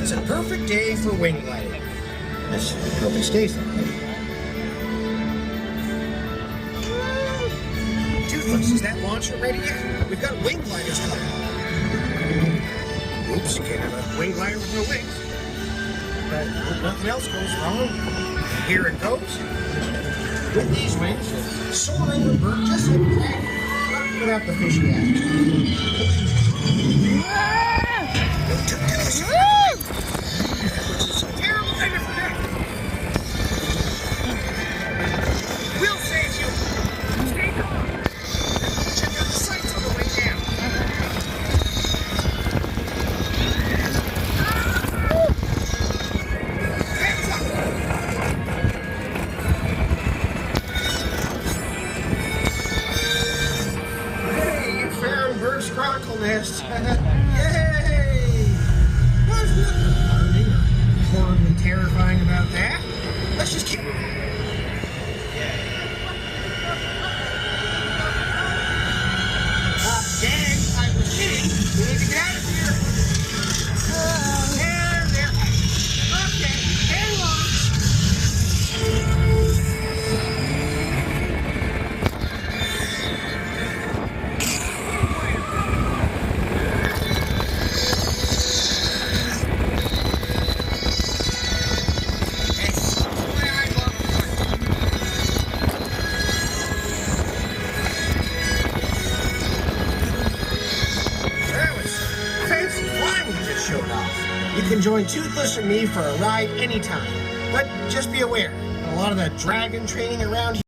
It's a perfect day for wing gliding. Let's hope it stays that way. Toothless, is that launcher ready yet? We've got wing gliders coming. Oops, you can't have a wing glider with no wings. But hope nothing else goes wrong. Here it goes. With these wings, soar over bird just like that, without the fishy action. We'll save you. Stay calm. Check out the sights on the way down. Hands up. Hey, you found Bird's Chronicle nest. Yay! There's nothing alarming or horribly terrifying about that. Let's just keep moving. Gang, I was kidding. We need to get out of here. There. Okay, hang on. Showed off. You can join Toothless and me for a ride anytime, but just be aware, a lot of that dragon training around here